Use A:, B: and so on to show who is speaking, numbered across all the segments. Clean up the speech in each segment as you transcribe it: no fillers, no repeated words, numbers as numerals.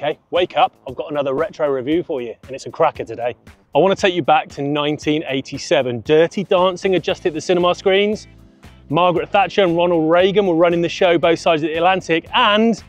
A: Okay, wake up, I've got another retro review for you, and it's a cracker today. I want to take you back to 1987. Dirty Dancing had just hit the cinema screens. Margaret Thatcher and Ronald Reagan were running the show both sides of the Atlantic, and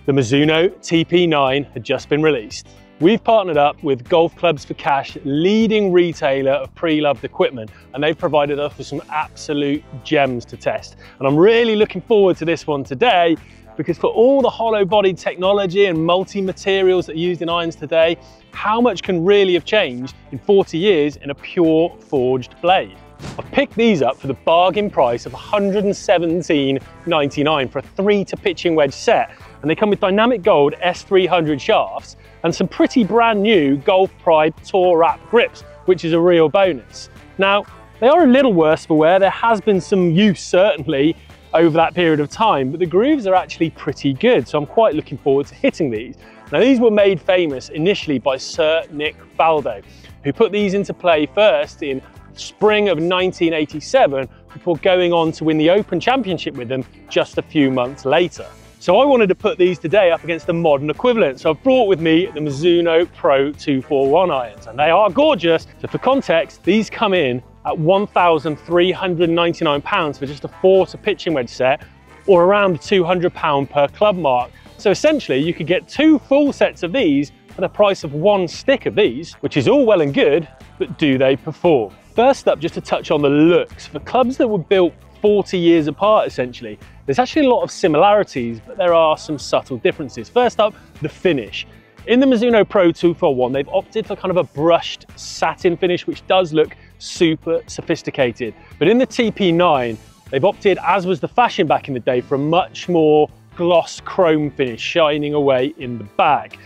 A: the Mizuno TP-9 had just been released. We've partnered up with Golf Clubs for Cash, leading retailer of pre-loved equipment, and they've provided us with some absolute gems to test. And I'm really looking forward to this one today, because for all the hollow bodied technology and multi-materials that are used in irons today, how much can really have changed in 40 years in a pure forged blade? I've picked these up for the bargain price of $117.99 for a 3-to-pitching wedge set, and they come with dynamic gold S300 shafts and some pretty brand new Golf Pride Tour Wrap grips, which is a real bonus. Now, they are a little worse for wear. There has been some use certainly over that period of time, but the grooves are actually pretty good, so I'm quite looking forward to hitting these. Now, these were made famous initially by Sir Nick Faldo, who put these into play first in spring of 1987 before going on to win the Open Championship with them just a few months later. So I wanted to put these today up against the modern equivalent. So I've brought with me the Mizuno Pro 241 irons, and they are gorgeous. So for context, these come in at £1,399 for just a 4-to-pitching wedge set, or around £200 per club mark. So essentially you could get 2 full sets of these for the price of 1 stick of these, which is all well and good, but do they perform? First up, just to touch on the looks. For clubs that were built 40 years apart essentially, there's actually a lot of similarities, but there are some subtle differences. First up, the finish. In the Mizuno Pro 241, they've opted for kind of a brushed satin finish, which does look super sophisticated. But in the TP-9, they've opted, as was the fashion back in the day, for a much more gloss chrome finish, shining away in the bag.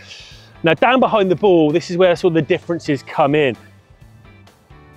A: Now, down behind the ball, this is where sort of the differences come in.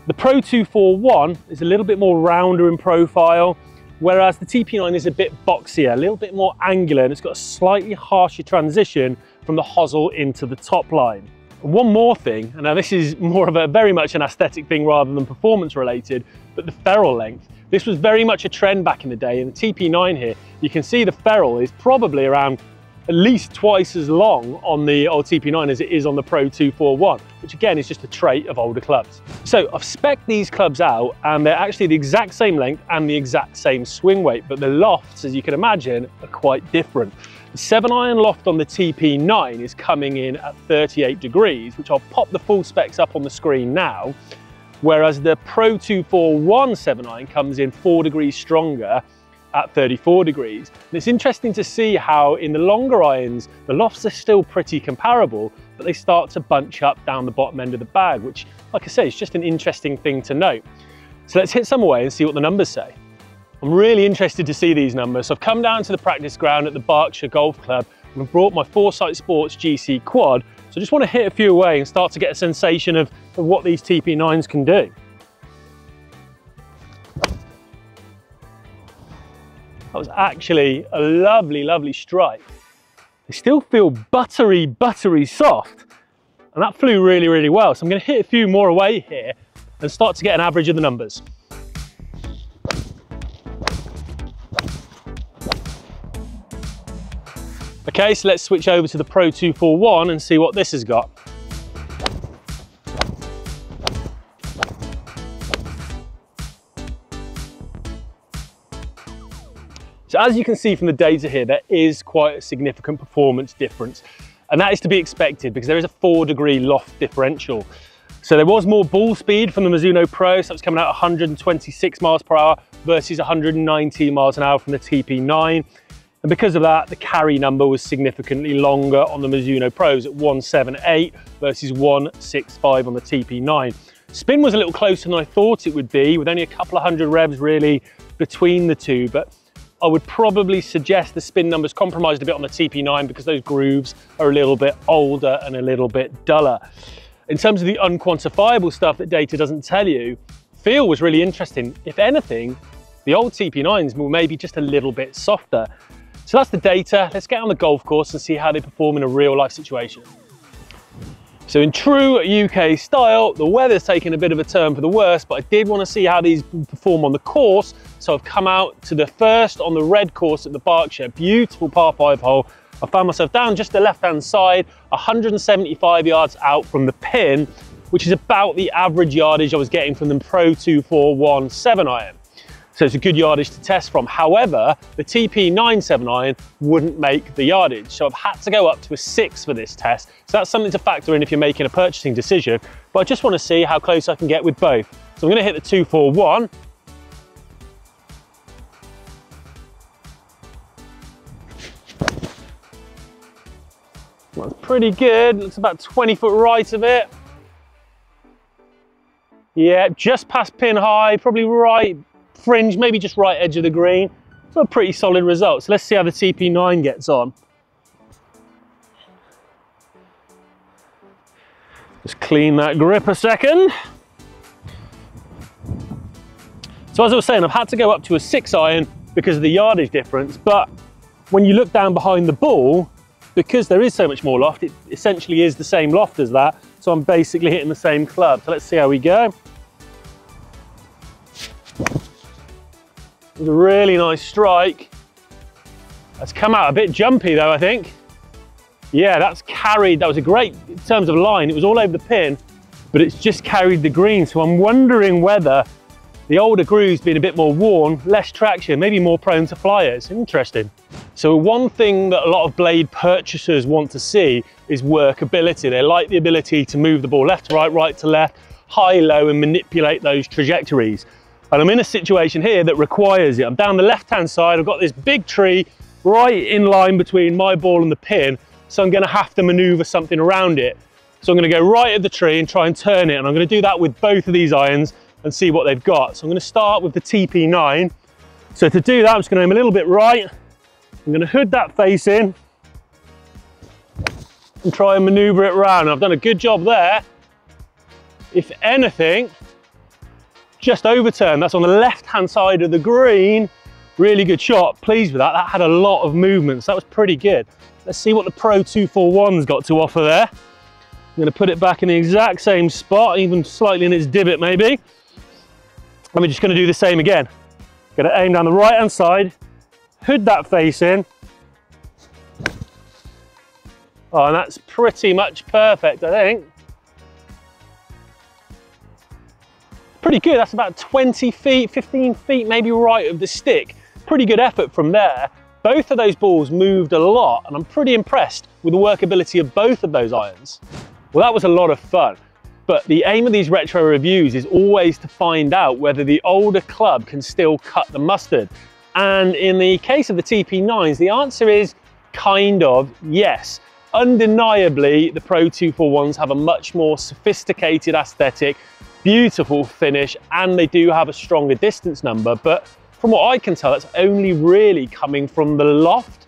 A: The Pro 241 is a little bit more rounder in profile, whereas the TP-9 is a bit boxier, a little bit more angular, and it's got a slightly harsher transition from the hosel into the top line. And one more thing, and now this is more of a very much an aesthetic thing rather than performance related, but the ferrule length. This was very much a trend back in the day. In the TP-9 here, you can see the ferrule is probably around at least twice as long on the old TP-9 as it is on the Pro 241, which again is just a trait of older clubs. So I've spec'd these clubs out, and they're actually the exact same length and the exact same swing weight, but the lofts, as you can imagine, are quite different. The 7-iron loft on the TP-9 is coming in at 38 degrees, which I'll pop the full specs up on the screen now, whereas the Pro 241 7-iron comes in 4 degrees stronger at 34 degrees. And it's interesting to see how in the longer irons, the lofts are still pretty comparable, but they start to bunch up down the bottom end of the bag, which, like I say, is just an interesting thing to note. So let's hit some away and see what the numbers say. I'm really interested to see these numbers. So I've come down to the practice ground at the Berkshire Golf Club, and I've brought my Foresight Sports GC quad. So I just want to hit a few away and start to get a sensation of what these TP-9s can do. That was actually a lovely, lovely strike. They still feel buttery, buttery soft, and that flew really, really well. So I'm going to hit a few more away here and start to get an average of the numbers. Okay, so let's switch over to the Pro 241 and see what this has got. So as you can see from the data here, there is quite a significant performance difference, and that is to be expected because there is a 4-degree loft differential. So there was more ball speed from the Mizuno Pro, so it's coming out 126 miles per hour versus 119 miles an hour from the TP-9. And because of that, the carry number was significantly longer on the Mizuno Pros at 178 versus 165 on the TP-9. Spin was a little closer than I thought it would be, with only a couple of hundred revs really between the two, but I would probably suggest the spin numbers compromised a bit on the TP-9 because those grooves are a little bit older and a little bit duller. In terms of the unquantifiable stuff that data doesn't tell you, feel was really interesting. If anything, the old TP-9s were maybe just a little bit softer. So that's the data. Let's get on the golf course and see how they perform in a real life situation. So in true UK style, the weather's taken a bit of a turn for the worse, but I did want to see how these perform on the course. So I've come out to the first on the red course at the Berkshire, beautiful par 5 hole, I found myself down just the left-hand side, 175 yards out from the pin, which is about the average yardage I was getting from the Pro 241 7-iron. So it's a good yardage to test from. However, the TP-9 7-iron wouldn't make the yardage. So I've had to go up to a 6 for this test. So that's something to factor in if you're making a purchasing decision. But I just want to see how close I can get with both. So I'm going to hit the 241. That's pretty good. Looks about 20 foot right of it. Yeah, just past pin high, probably right fringe, maybe just right edge of the green. So a pretty solid result. So let's see how the TP-9 gets on. Just clean that grip a second. So as I was saying, I've had to go up to a 6-iron because of the yardage difference, but when you look down behind the ball, because there is so much more loft, it essentially is the same loft as that. So I'm basically hitting the same club. So let's see how we go. It was a really nice strike. That's come out a bit jumpy though, I think. Yeah, that's carried. That was a great, in terms of line, it was all over the pin, but it's just carried the green. So I'm wondering whether the older groove's been a bit more worn, less traction, maybe more prone to flyers. Interesting. So one thing that a lot of blade purchasers want to see is workability. They like the ability to move the ball left to right to left, high, low, and manipulate those trajectories. And I'm in a situation here that requires it. I'm down the left-hand side, I've got this big tree right in line between my ball and the pin, so I'm gonna have to maneuver something around it. So I'm gonna go right at the tree and try and turn it, and I'm gonna do that with both of these irons and see what they've got. So I'm gonna start with the TP-9. So to do that, I'm just gonna aim a little bit right. I'm gonna hood that face in and try and maneuver it around. I've done a good job there. If anything, just overturned. That's on the left-hand side of the green. Really good shot, pleased with that. That had a lot of movement, so that was pretty good. Let's see what the Pro 241's got to offer there. I'm gonna put it back in the exact same spot, even slightly in its divot maybe. And we're just gonna do the same again. Gonna aim down the right-hand side, hood that face in. Oh, and that's pretty much perfect, I think. Pretty good, that's about 20 feet, 15 feet maybe right of the stick. Pretty good effort from there. Both of those balls moved a lot, and I'm pretty impressed with the workability of both of those irons. Well, that was a lot of fun, but the aim of these retro reviews is always to find out whether the older club can still cut the mustard. And in the case of the TP-9s, the answer is kind of yes. Undeniably, the Pro 241s have a much more sophisticated aesthetic, beautiful finish, and they do have a stronger distance number, but from what I can tell, that's only really coming from the loft.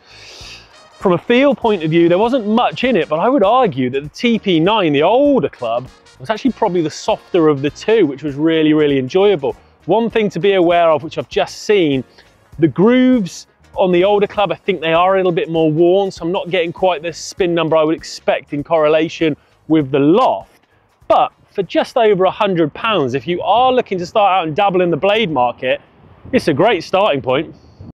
A: From a feel point of view, there wasn't much in it, but I would argue that the TP-9, the older club, was actually probably the softer of the two, which was really, really enjoyable. One thing to be aware of, which I've just seen, the grooves on the older club, I think they are a little bit more worn, so I'm not getting quite the spin number I would expect in correlation with the loft. But for just over £100, if you are looking to start out and dabble in the blade market, it's a great starting point.